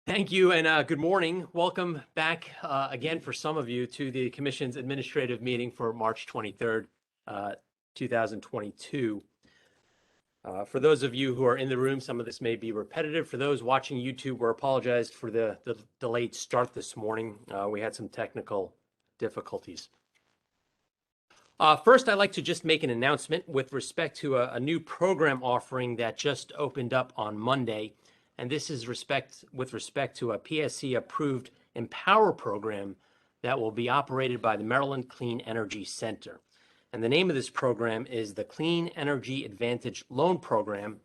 Thank you and good morning. Welcome back again for some of you to the Commission's administrative meeting for March 23rd, 2022. For those of you who are in the room, some of this may be repetitive. For those watching YouTube, we're apologized for the delayed start this morning. We had some technical difficulties. First, I'd like to just make an announcement with respect to a new program offering that just opened up on Monday. And this is with respect to a PSC-approved Empower program that will be operated by the Maryland Clean Energy Center. And the name of this program is the Clean Energy Advantage Loan Program,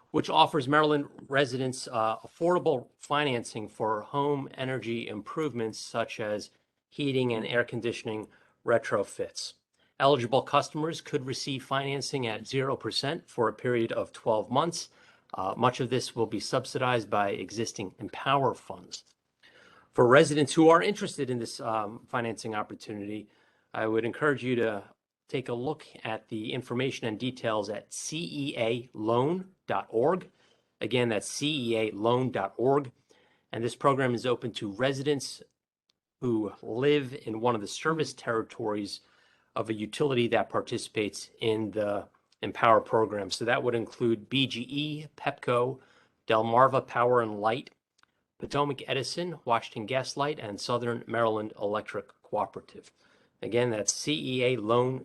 which offers Maryland residents affordable financing for home energy improvements such as heating and air conditioning retrofits. Eligible customers could receive financing at 0% for a period of 12 months. Much of this will be subsidized by existing Empower funds. For residents who are interested in this financing opportunity, I would encourage you to take a look at the information and details at cealoan.org. Again, that's cealoan.org. And this program is open to residents who live in one of the service territories of a utility that participates in the Empower program. So that would include BGE, Pepco, Delmarva Power and Light, Potomac Edison, Washington Gas Light, and Southern Maryland Electric Cooperative. Again, that's cealoan.org.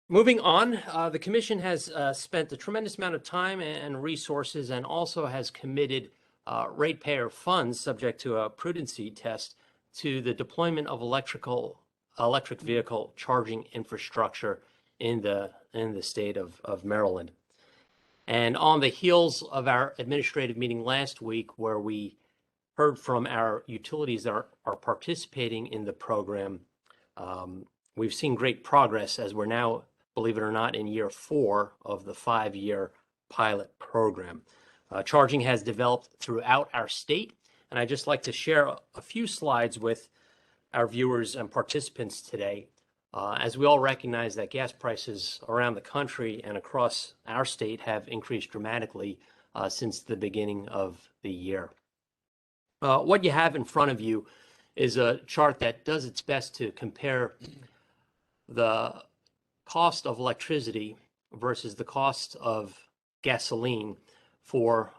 Moving on, the Commission has spent a tremendous amount of time and resources and also has committed ratepayer funds subject to a prudency test to the deployment of electric vehicle charging infrastructure in the state of Maryland. And on the heels of our administrative meeting last week, where we heard from our utilities that are participating in the program, we've seen great progress as we're now, believe it or not, in year 4 of the 5-year pilot program. Charging has developed throughout our state, and I'd just like to share a few slides with our viewers and participants today, as we all recognize that gas prices around the country and across our state have increased dramatically since the beginning of the year. What you have in front of you is a chart that does its best to compare the cost of electricity versus the cost of gasoline for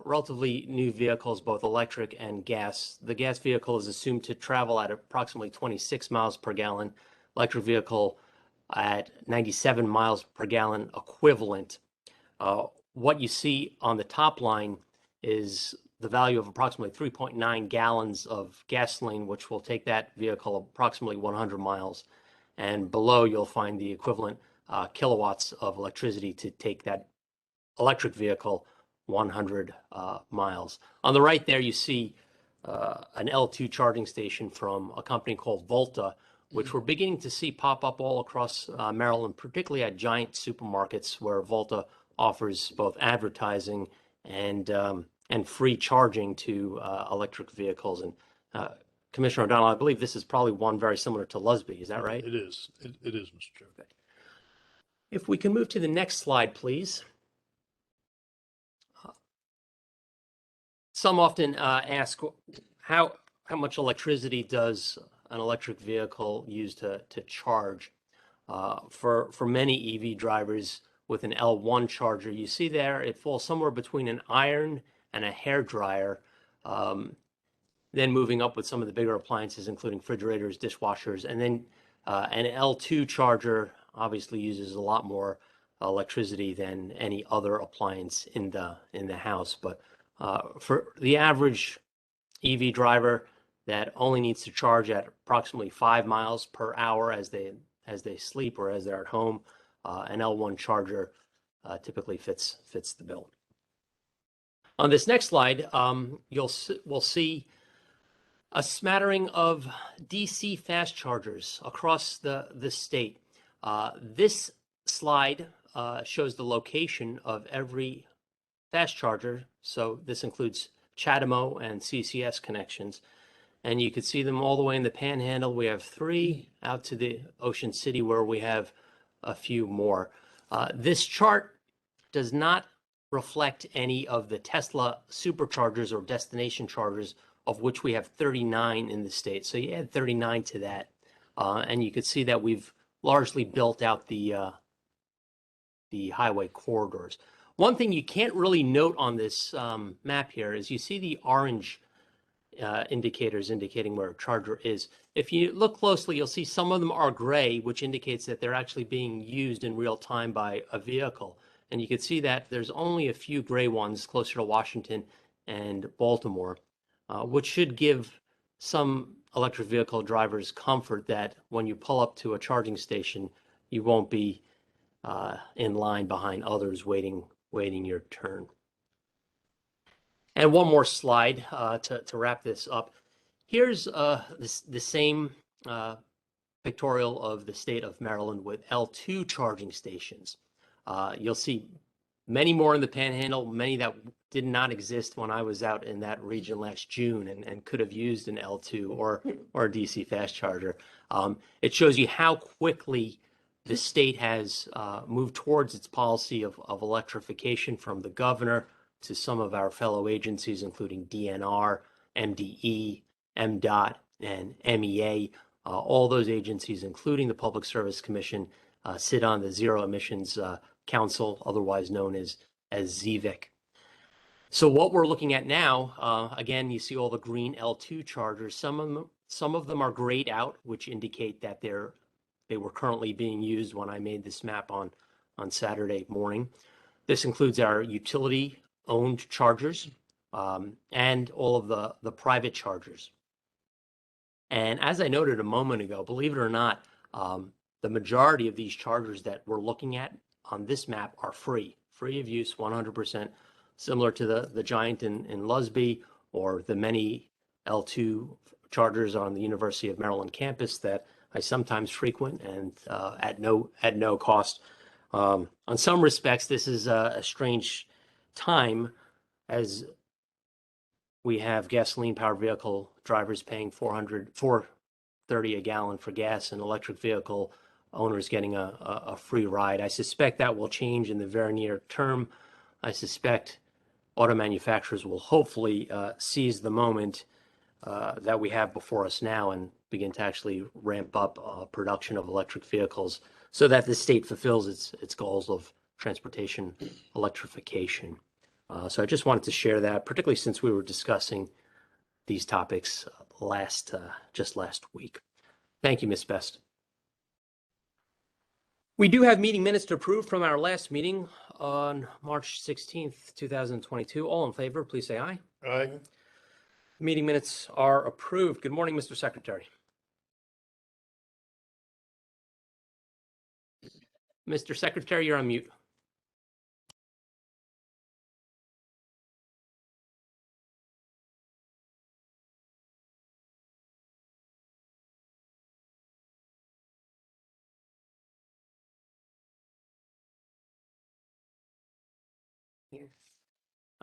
relatively new vehicles, both electric and gas. The gas vehicle is assumed to travel at approximately 26 miles per gallon, electric vehicle at 97 miles per gallon equivalent. What you see on the top line is the value of approximately 3.9 gallons of gasoline, which will take that vehicle approximately 100 miles. And below, you'll find the equivalent kilowatts of electricity to take that electric vehicle 100 miles. On the right there, you see an L2 charging station from a company called Volta, which we're beginning to see pop up all across Maryland, particularly at giant supermarkets where Volta offers both advertising and free charging to electric vehicles. And Commissioner O'Donnell, I believe this is probably one very similar to Lusby. Is that right? It is. It is, Mr. Chair. Okay. If we can move to the next slide, please. Some often ask how much electricity does an electric vehicle use to charge? For many EV drivers with an L1 charger, you see there it falls somewhere between an iron and a hair dryer. Then moving up with some of the bigger appliances, including refrigerators, dishwashers, and then an L2 charger obviously uses a lot more electricity than any other appliance in the house. But for the average EV driver that only needs to charge at approximately 5 miles per hour as they sleep or as they're at home, an L1 charger typically fits the bill. On this next slide, we'll see a smattering of DC fast chargers across the state. This slide shows the location of every fast charger. So this includes CHAdeMO and CCS connections. And you can see them all the way in the Panhandle. We have 3 out to the Ocean City where we have a few more. This chart does not reflect any of the Tesla superchargers or destination chargers, of which we have 39 in the state. So you add 39 to that, and you could see that we've largely built out the highway corridors. One thing you can't really note on this map here is you see the orange indicators indicating where a charger is. If you look closely, you'll see some of them are gray, which indicates that they're actually being used in real time by a vehicle. And you can see that there's only a few gray ones closer to Washington and Baltimore, which should give some electric vehicle drivers comfort that when you pull up to a charging station, you won't be in line behind others waiting your turn. And one more slide to wrap this up. Here's the same pictorial of the state of Maryland with L2 charging stations. You'll see many more in the Panhandle, many that did not exist when I was out in that region last June and could have used an L2 or a DC fast charger. It shows you how quickly the state has moved towards its policy of electrification, from the governor to some of our fellow agencies, including DNR, MDE, MDOT, and MEA. All those agencies, including the Public Service Commission, sit on the Zero Emissions Council, otherwise known as ZVIC. So what we're looking at now, again, you see all the green L2 chargers. Some of them are grayed out, which indicate that they were currently being used when I made this map on Saturday morning. This includes our utility-owned chargers and all of the private chargers. And as I noted a moment ago, believe it or not, the majority of these chargers that we're looking at on this map are free of use, 100%, similar to the Giant in Lusby, or the many L2 chargers on the University of Maryland campus that I sometimes frequent, and at no cost. On some respects, this is a strange time, as we have gasoline-powered vehicle drivers paying $4.30 a gallon for gas, and electric vehicle owners getting a free ride. I suspect that will change in the very near term. I suspect auto manufacturers will hopefully seize the moment that we have before us now and begin to actually ramp up production of electric vehicles so that the state fulfills its goals of transportation electrification. So I just wanted to share that, particularly since we were discussing these topics just last week. Thank you, Ms. Best. We do have meeting minutes to approve from our last meeting on March 16th, 2022. All in favor, please say aye. Aye. Meeting minutes are approved. Good morning, Mr. Secretary. Mr. Secretary, you're on mute.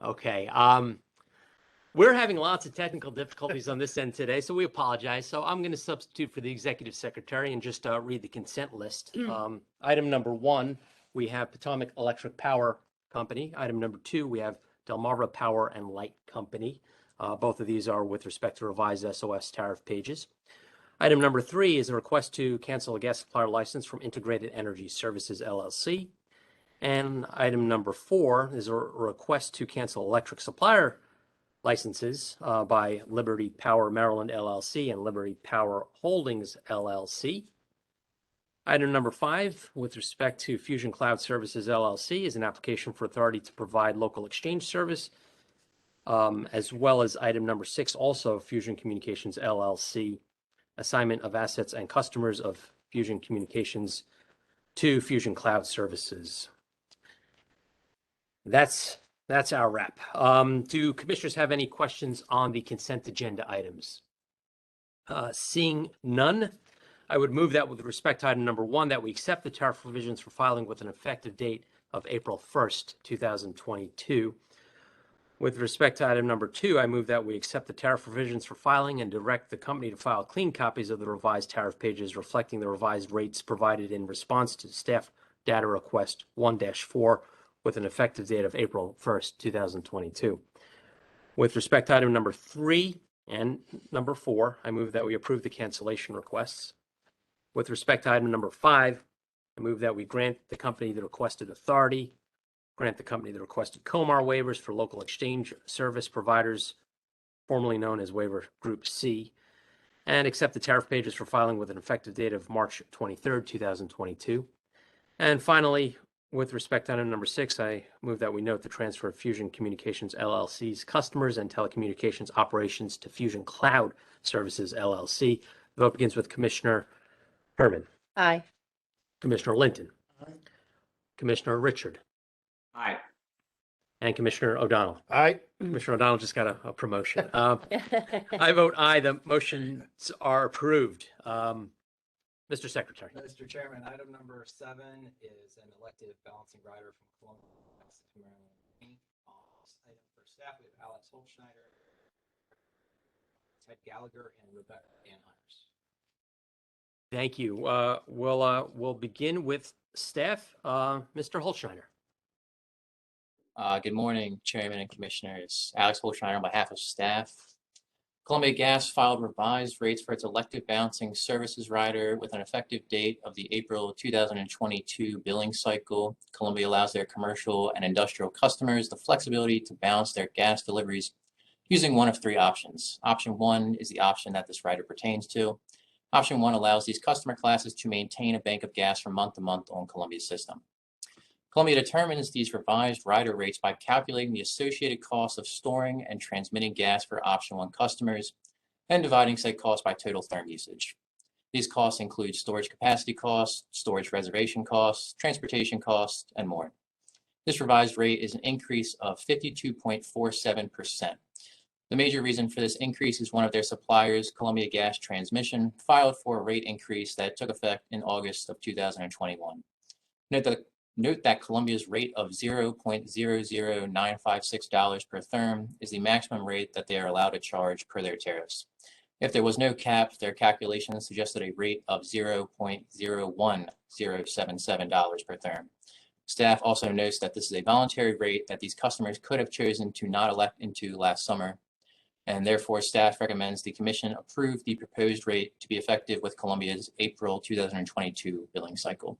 Okay. We're having lots of technical difficulties on this end today, so we apologize. So I'm going to substitute for the executive secretary and just read the consent list. Item number 1, we have Potomac Electric Power Company. Item number 2, we have Delmarva Power and Light Company. Both of these are with respect to revised SOS tariff pages. Item number 3 is a request to cancel a gas supplier license from Integrated Energy Services, LLC. And item number 4 is a request to cancel electric supplier licenses by Liberty Power Maryland, LLC and Liberty Power Holdings, LLC. Item number 5, with respect to Fusion Cloud Services, LLC, is an application for authority to provide local exchange service, as well as item number 6, also Fusion Communications, LLC, assignment of assets and customers of Fusion Communications to Fusion Cloud Services. That's our wrap. Do commissioners have any questions on the consent agenda items? Seeing none, I would move that with respect to item number 1, that we accept the tariff provisions for filing with an effective date of April 1st, 2022. With respect to item number 2, I move that we accept the tariff provisions for filing and direct the company to file clean copies of the revised tariff pages reflecting the revised rates provided in response to staff data request 1-4, with an effective date of April 1st, 2022. With respect to item number 3 and number 4, I move that we approve the cancellation requests. With respect to item number 5, I move that we grant the company the requested authority, grant the company the requested COMAR waivers for local exchange service providers, formerly known as Waiver Group C, and accept the tariff pages for filing with an effective date of March 23rd, 2022. And finally, with respect to item number 6, I move that we note the transfer of Fusion Communications LLC's customers and telecommunications operations to Fusion Cloud Services LLC. The vote begins with Commissioner Herman, Aye. Commissioner Linton, Aye. Commissioner Richard, Aye. and Commissioner O'Donnell. Aye. Commissioner O'Donnell just got a promotion. I vote aye. The motions are approved. Mr. Secretary. Mr. Chairman, item number 7 is an elective balancing rider from Columbia, Maryland. This item for staff, we have Alex Holtschneider, Ted Gallagher, and Rebecca Anhires. Thank you. We'll begin with staff. Mr. Holtschneider. Good morning, Chairman and Commissioners. Alex Holtschneider on behalf of staff. Columbia Gas filed revised rates for its elective balancing services rider with an effective date of the April 2022 billing cycle. Columbia allows their commercial and industrial customers the flexibility to balance their gas deliveries using one of 3 options. Option 1 is the option that this rider pertains to. Option 1 allows these customer classes to maintain a bank of gas from month to month on Columbia's system. Columbia determines these revised rider rates by calculating the associated cost of storing and transmitting gas for option 1 customers and dividing said cost by total therm usage. These costs include storage capacity costs, storage reservation costs, transportation costs, and more. This revised rate is an increase of 52.47%. The major reason for this increase is one of their suppliers, Columbia Gas Transmission, filed for a rate increase that took effect in August of 2021. Note that Columbia's rate of $0.00956 per therm is the maximum rate that they are allowed to charge per their tariffs. If there was no cap, their calculations suggested a rate of $0.01077 per therm. Staff also notes that this is a voluntary rate that these customers could have chosen to not elect into last summer, and therefore staff recommends the Commission approve the proposed rate to be effective with Columbia's April 2022 billing cycle.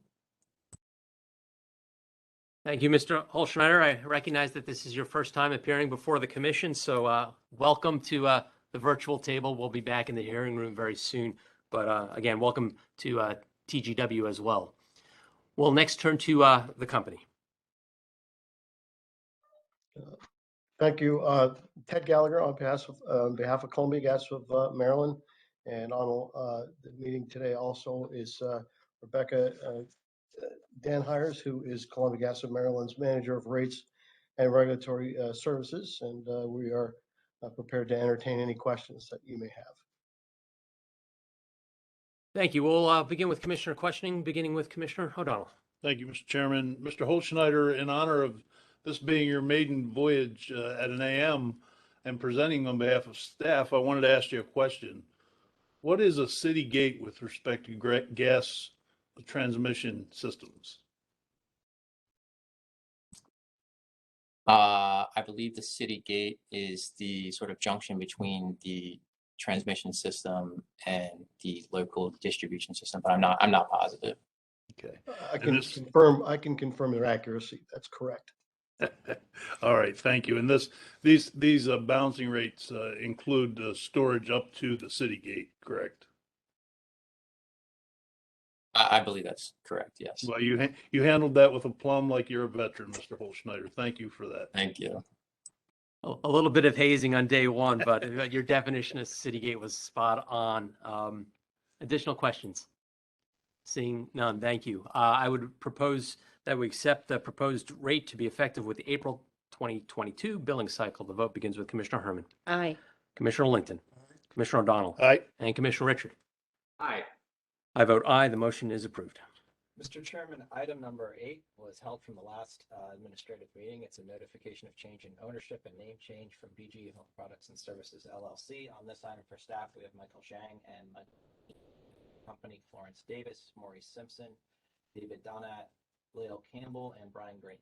Thank you, Mr. Holtschneider. I recognize that this is your first time appearing before the commission, so welcome to the virtual table. We'll be back in the hearing room very soon, but again, welcome to TGW as well. We'll next turn to the company. Thank you. Ted Gallagher on behalf of Columbia Gas of Maryland, and on the meeting today also is Rebecca Anhires, who is Columbia Gas of Maryland's Manager of Rates and Regulatory Services, and we are prepared to entertain any questions that you may have. Thank you. We'll begin with Commissioner questioning, beginning with Commissioner O'Donnell. Thank you, Mr. Chairman. Mr. Holtschneider, in honor of this being your maiden voyage at an AM and presenting on behalf of staff, I wanted to ask you a question. What is a city gate with respect to gas transmission systems? I believe the city gate is the sort of junction between the transmission system and the local distribution system, but I'm not positive. Okay. I can confirm their accuracy. That's correct. All right, thank you. And these balancing rates include storage up to the city gate, correct? I believe that's correct, yes. Well, you handled that with aplomb like you're a veteran, Mr. Holtschneider. Thank you for that. Thank you. A little bit of hazing on day one, but your definition of city gate was spot on. Additional questions? Seeing none, thank you. I would propose that we accept the proposed rate to be effective with the April 2022 billing cycle. The vote begins with Commissioner Herman. Aye. Commissioner Linton. Commissioner O'Donnell. Aye. And Commissioner Richard. Aye. I vote aye. The motion is approved. Mr. Chairman, item number 8 was held from the last administrative meeting. It's a notification of change in ownership and name change from BG Home Products and Services LLC. On this item for staff, we have Michael Zhang and company Florence Davis, Maurice Simpson, David Donat, Leo Campbell, and Brian Green.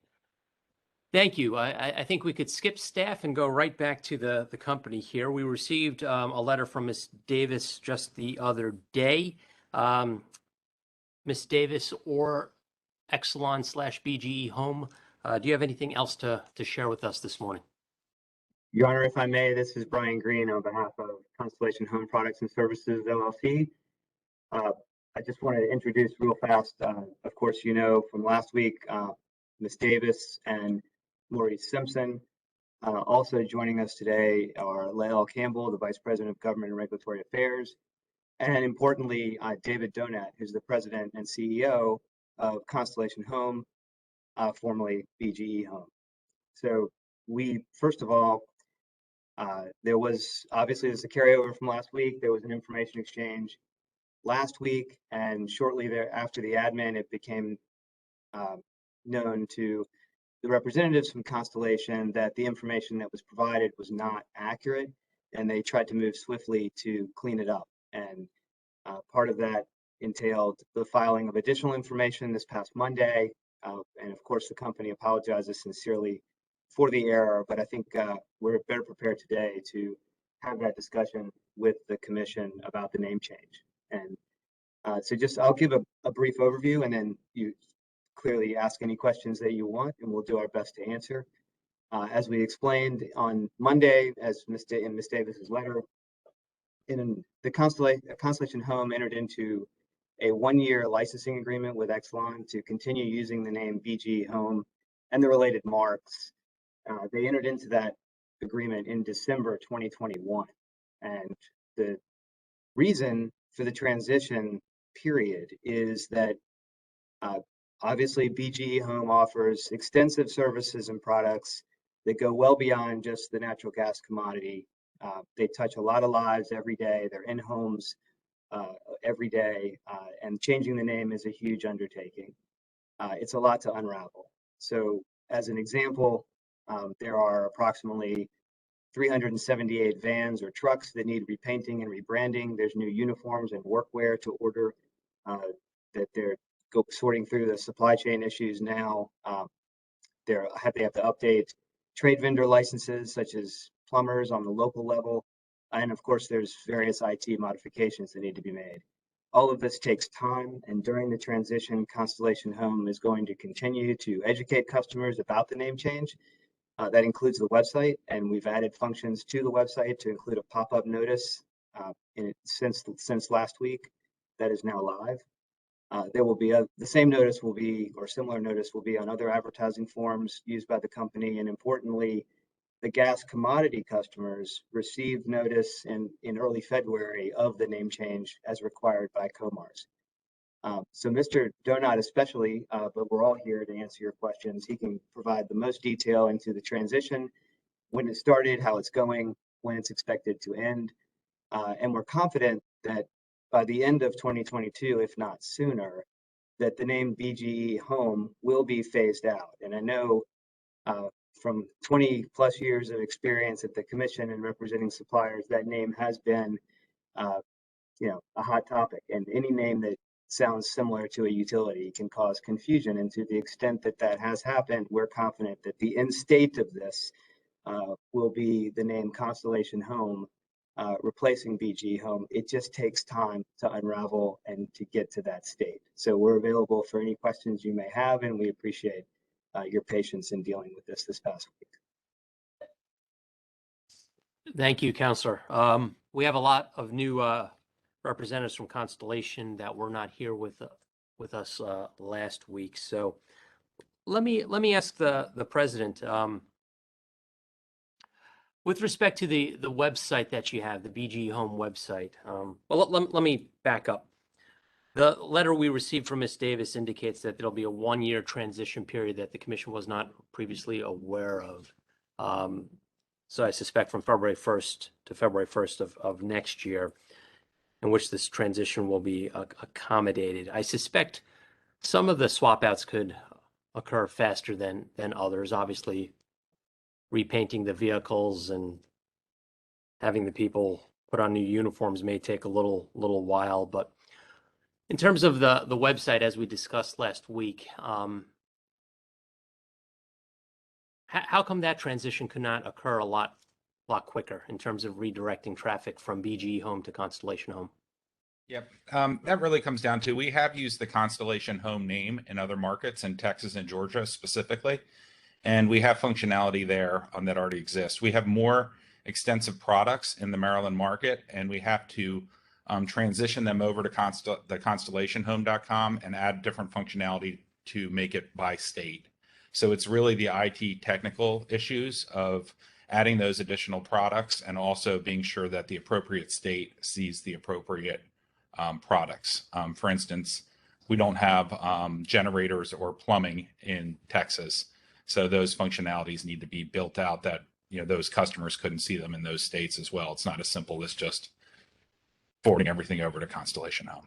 Thank you. I think we could skip staff and go right back to the company here. We received a letter from Ms. Davis just the other day. Ms. Davis or Exelon/BGE Home, do you have anything else to share with us this morning? Your Honor, if I may, this is Brian Green on behalf of Constellation Home Products and Services LLC. I just wanted to introduce real fast, of course, you know, from last week, Ms. Davis and Maurice Simpson. Also joining us today are Lael Campbell, the Vice President of Government and Regulatory Affairs, and importantly, David Donat, who's the President and CEO of Constellation Home, formerly BGE Home. So we, first of all, there was obviously this a carryover from last week. There was an information exchange last week, and shortly thereafter the admin, it became known to the representatives from Constellation that the information that was provided was not accurate, and they tried to move swiftly to clean it up. And part of that entailed the filing of additional information this past Monday, and of course the company apologizes sincerely for the error, but I think we're better prepared today to have that discussion with the commission about the name change. And so just I'll give a brief overview, and then you clearly ask any questions that you want, and we'll do our best to answer. As we explained on Monday, as in Ms. Davis's letter, in the Constellation Home entered into a one-year licensing agreement with Exelon to continue using the name BGE Home and the related marks. They entered into that agreement in December 2021. And the reason for the transition period is that obviously BGE Home offers extensive services and products that go well beyond just the natural gas commodity. They touch a lot of lives every day. They're in homes every day, and changing the name is a huge undertaking. It's a lot to unravel. So as an example, there are approximately 378 vans or trucks that need repainting and rebranding. There's new uniforms and workwear to order that they're sorting through the supply chain issues now. They have to update trade vendor licenses such as plumbers on the local level. And of course, there's various IT modifications that need to be made. All of this takes time, and during the transition, Constellation Home is going to continue to educate customers about the name change. That includes the website, and we've added functions to the website to include a pop-up notice since last week that is now live. There will be the same notice will be, or similar notice will be on other advertising forms used by the company, and importantly, the gas commodity customers received notice in early February of the name change as required by COMARS. So Mr. Donat especially, but we're all here to answer your questions. He can provide the most detail into the transition, when it started, how it's going, when it's expected to end. And we're confident that by the end of 2022, if not sooner, that the name BGE Home will be phased out. And I know from 20 plus years of experience at the commission and representing suppliers, that name has been a hot topic, and any name that sounds similar to a utility can cause confusion. And to the extent that that has happened, we're confident that the end state of this will be the name Constellation Home, replacing BGE Home. It just takes time to unravel and to get to that state. So we're available for any questions you may have, and we appreciate your patience in dealing with this past week. Thank you, Counselor. We have a lot of new representatives from Constellation that were not here with us last week. So let me ask the president, with respect to the website that you have, the BGE Home website. Well, let me back up. The letter we received from Ms. Davis indicates that there'll be a one-year transition period that the commission was not previously aware of. So I suspect from February 1st to February 1st of next year, in which this transition will be accommodated. I suspect some of the swap outs could occur faster than others. Obviously, repainting the vehicles and having the people put on new uniforms may take a little while. But in terms of the website, as we discussed last week, How come that transition could not occur a lot quicker in terms of redirecting traffic from BGE Home to Constellation Home? Yep. That really comes down to, we have used the Constellation Home name in other markets in Texas and Georgia specifically, and we have functionality there that already exists. We have more extensive products in the Maryland market, and we have to transition them over to the constellationhome.com and add different functionality to make it by state. So it's really the IT technical issues of adding those additional products and also being sure that the appropriate state sees the appropriate products. For instance, we don't have generators or plumbing in Texas. So those functionalities need to be built out that, those customers couldn't see them in those states as well. It's not as simple as just forwarding everything over to Constellation Home.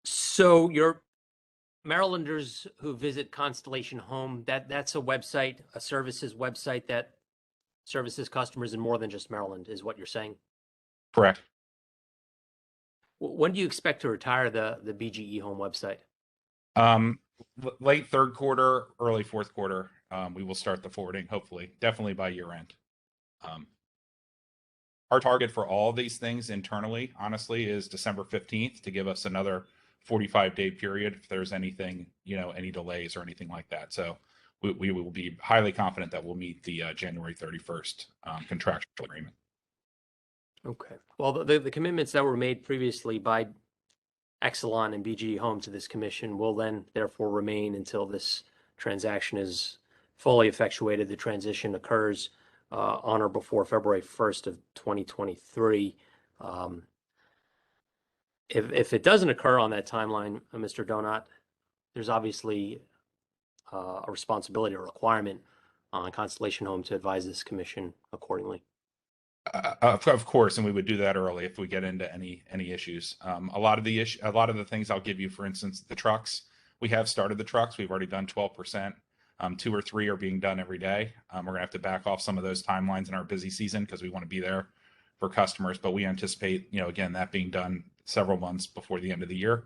So your Marylanders who visit Constellation Home, that's a website, a services website that services customers in more than just Maryland, is what you're saying? Correct. When do you expect to retire the BGE Home website? Late third quarter, early fourth quarter, we will start the forwarding, hopefully, definitely by year end. Our target for all these things internally, honestly, is December 15th to give us another 45-day period if there's anything, any delays or anything like that. So we will be highly confident that we'll meet the January 31st contractual agreement. Okay. Well, the commitments that were made previously by Exelon and BGE Home to this commission will then therefore remain until this transaction is fully effectuated. The transition occurs on or before February 1st of 2023. If it doesn't occur on that timeline, Mr. Donat, there's obviously a responsibility or requirement on Constellation Home to advise this commission accordingly. Of course, and we would do that early if we get into any issues. A lot of the things I'll give you, for instance, the trucks. We have started the trucks. We've already done 12%. 2 or 3 are being done every day. We're gonna have to back off some of those timelines in our busy season because we want to be there for customers. But we anticipate, again, that being done several months before the end of the year.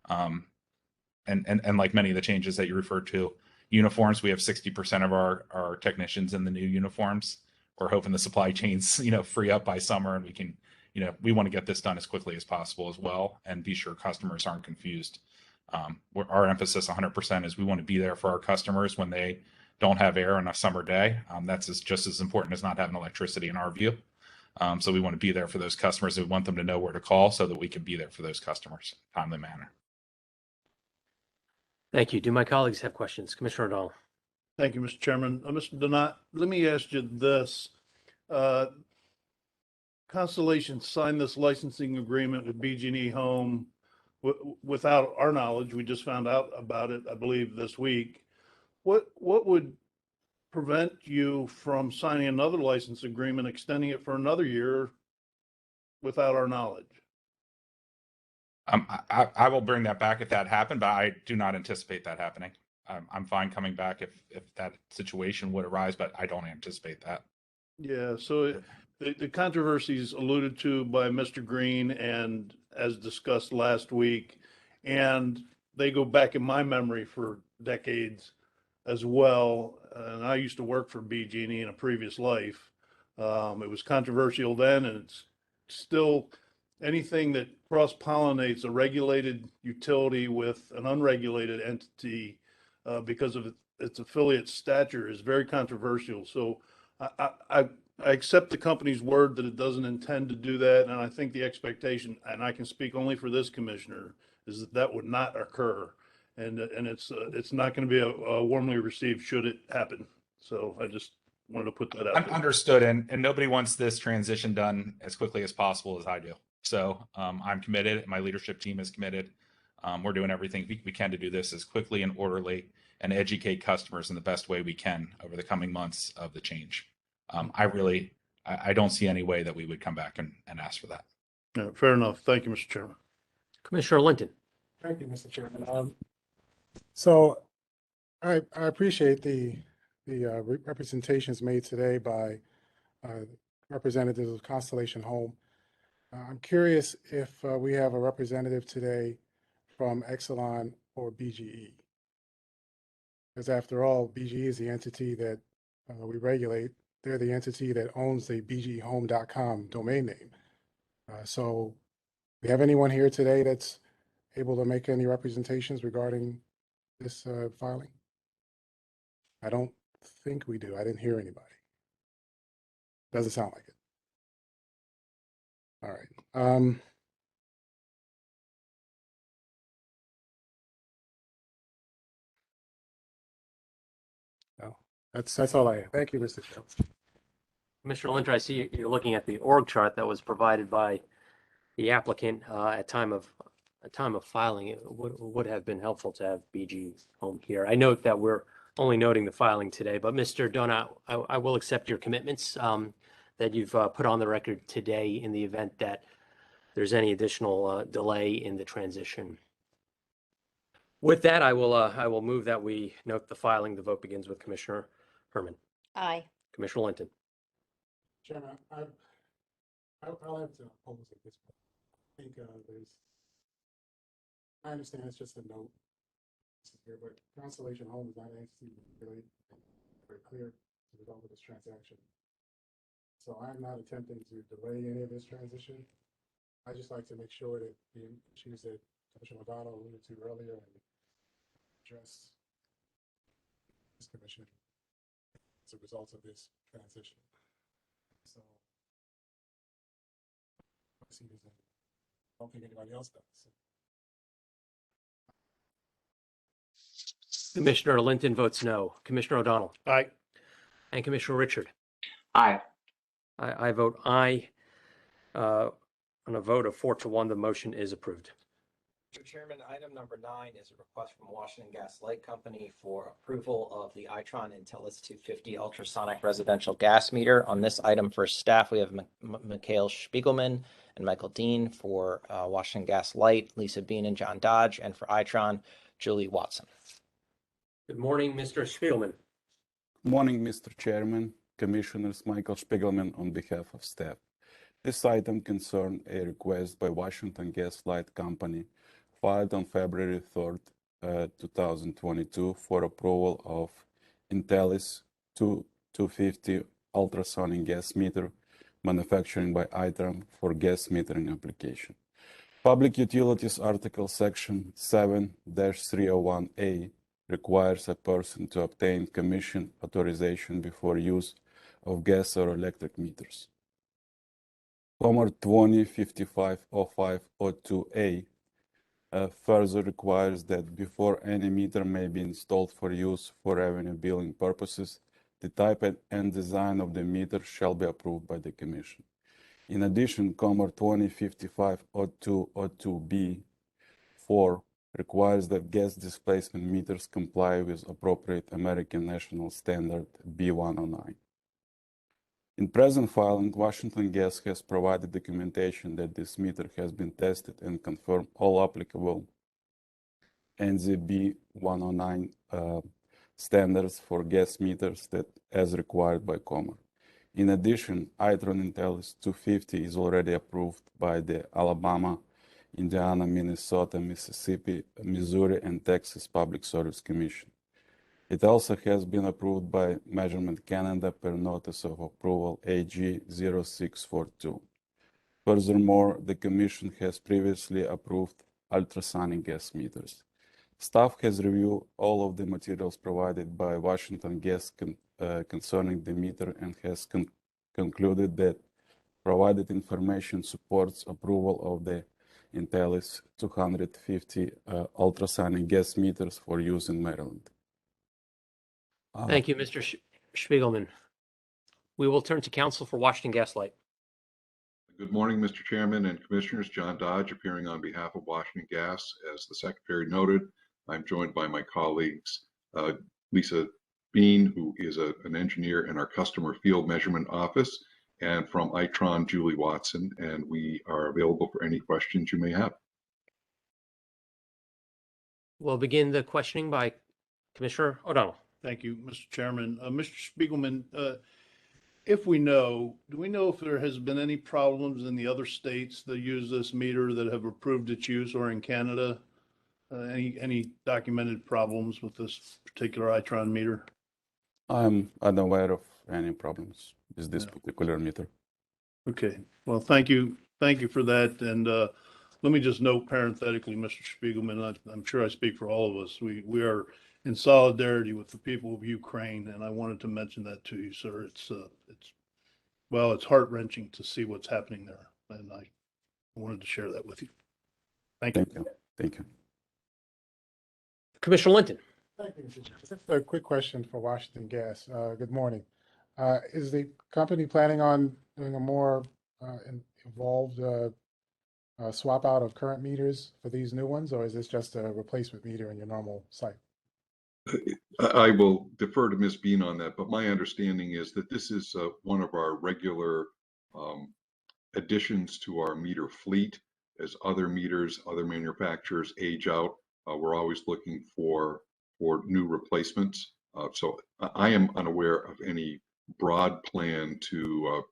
And like many of the changes that you referred to, uniforms, we have 60% of our technicians in the new uniforms. We're hoping the supply chains, free up by summer, and we can, we want to get this done as quickly as possible as well, and be sure customers aren't confused. Our emphasis 100% is we want to be there for our customers when they don't have air on a summer day. That's just as important as not having electricity in our view. So we want to be there for those customers. We want them to know where to call so that we can be there for those customers in a timely manner. Thank you. Do my colleagues have questions? Commissioner O'Donnell. Thank you, Mr. Chairman. Mr. Donat, let me ask you this. Constellation signed this licensing agreement with BGE Home without our knowledge. We just found out about it, I believe, this week. What would prevent you from signing another license agreement, extending it for another year without our knowledge? I will bring that back if that happened, but I do not anticipate that happening. I'm fine coming back if that situation would arise, but I don't anticipate that. Yeah, so the controversies alluded to by Mr. Green and as discussed last week, and they go back in my memory for decades as well. And I used to work for BG&E in a previous life. It was controversial then, and it's still anything that cross-pollinates a regulated utility with an unregulated entity because of its affiliate stature is very controversial. So I accept the company's word that it doesn't intend to do that. And I think the expectation, and I can speak only for this commissioner, is that that would not occur. And it's not going to be a warmly received should it happen. So I just wanted to put that out there. Understood. And nobody wants this transition done as quickly as possible as I do. So I'm committed. My leadership team is committed. We're doing everything we can to do this as quickly and orderly and educate customers in the best way we can over the coming months of the change. I don't see any way that we would come back and ask for that. Yeah, fair enough. Thank you, Mr. Chairman. Commissioner Linton. Thank you, Mr. Chairman. So I appreciate the representations made today by representatives of Constellation Home. I'm curious if we have a representative today from Exelon or BGE. Because after all, BGE is the entity that we regulate. They're the entity that owns the bghome.com domain name. So we have anyone here today that's able to make any representations regarding this filing? I don't think we do. I didn't hear anybody. Doesn't sound like it. All right. No, that's all I have. Thank you, Mr. Chair. Commissioner Linter, I see you're looking at the org chart that was provided by the applicant at time of filing. It would have been helpful to have BG Home here. I note that we're only noting the filing today, but Mr. Dona, I will accept your commitments that you've put on the record today in the event that there's any additional delay in the transition. With that, I will move that we note the filing. The vote begins with Commissioner Herman. Aye. Commissioner Linton. Chairman, I'll have to oppose at this point. I think I understand it's just a note here, but Constellation Home is not an entity really very clear to the result of this transaction. So I'm not attempting to delay any of this transition. I just like to make sure that the issues that Commissioner O'Donnell alluded to earlier and address this commission as a result of this transition. So I see this. I don't think anybody else does. So. Commissioner Linton votes no. Commissioner O'Donnell. Aye. And Commissioner Richard. Aye. I vote aye. On a vote of 4-1, the motion is approved. Mr. Chairman, item number 9 is a request from Washington Gas Light Company for approval of the Itron Intellis 250 ultrasonic residential gas meter. On this item for staff, we have Mikhail Spiegelman and Michael Dean. For Washington Gas Light, Lisa Bean and John Dodge. And for Itron, Julie Watson. Good morning, Mr. Spiegelman. Good morning, Mr. Chairman, Commissioners. Michael Spiegelman on behalf of staff. This item concerned a request by Washington Gas Light Company filed on February 3rd, 2022 for approval of Intellis 250 ultrasonic gas meter manufacturing by Itron for gas metering application. Public Utilities Article Section 7-301A requires a person to obtain commission authorization before use of gas or electric meters. Comma 20550502A further requires that before any meter may be installed for use for revenue billing purposes, the type and design of the meter shall be approved by the Commission. In addition, Comma 20550202B 4 requires that gas displacement meters comply with appropriate American National Standard B109. In present filing, Washington Gas has provided documentation that this meter has been tested and confirmed all applicable NZB 109 standards for gas meters that as required by Commer. In addition, Itron Intellis 250 is already approved by the Alabama, Indiana, Minnesota, Mississippi, Missouri, and Texas Public Service Commission. It also has been approved by Measurement Canada per Notice of Approval AG 0642. Furthermore, the Commission has previously approved ultrasonic gas meters. Staff has reviewed all of the materials provided by Washington Gas concerning the meter and has concluded that provided information supports approval of the Intellis 250 ultrasonic gas meters for use in Maryland. Thank you, Mr. Spiegelman. We will turn to counsel for Washington Gas Light. Good morning, Mr. Chairman and Commissioners. John Dodge appearing on behalf of Washington Gas. As the Secretary noted, I'm joined by my colleagues, Lisa Bean, who is an engineer in our Customer Field Measurement Office, and from Itron, Julie Watson, and we are available for any questions you may have. We'll begin the questioning by Commissioner O'Donnell. Thank you, Mr. Chairman. Mr. Spiegelman, if we know, do we know if there has been any problems in the other states that use this meter that have approved its use or in Canada Any documented problems with this particular Itron meter? I'm unaware of any problems with this Yeah. particular meter. Okay, well, thank you. Thank you for that. And let me just note parenthetically, Mr. Spiegelman, I'm sure I speak for all of us. We are in solidarity with the people of Ukraine, and I wanted to mention that to you, sir. It's heart-wrenching to see what's happening there, and I wanted to share that with you. Thank you. Thank you. Thank you. Commissioner Linton. Thank you, Mr. Chair. Just a quick question for Washington Gas. Good morning. Is the company planning on doing a more involved swap out of current meters for these new ones, or is this just a replacement meter in your normal site? I will defer to Ms. Bean on that, but my understanding is that this is one of our regular additions to our meter fleet. As other meters, other manufacturers age out, we're always looking for new replacements. So I am unaware of any broad plan to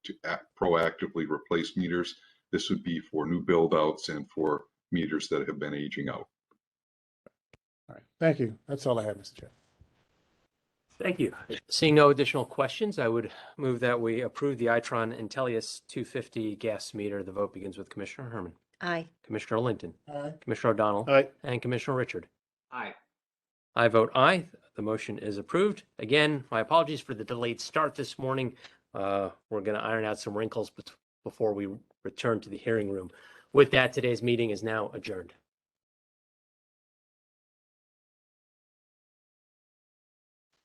proactively replace meters. This would be for new build outs and for meters that have been aging out. All right, thank you. That's all I have, Mr. Chair. Thank you. Seeing no additional questions, I would move that we approve the Itron Intellius 250 gas meter. The vote begins with Commissioner Herman, Aye. Commissioner Linton, Aye. Commissioner O'Donnell, All right, and Commissioner Richard. Aye. I vote aye. The motion is approved. Again, my apologies for the delayed start this morning. We're going to iron out some wrinkles before we return to the hearing room. With that, today's meeting is now adjourned.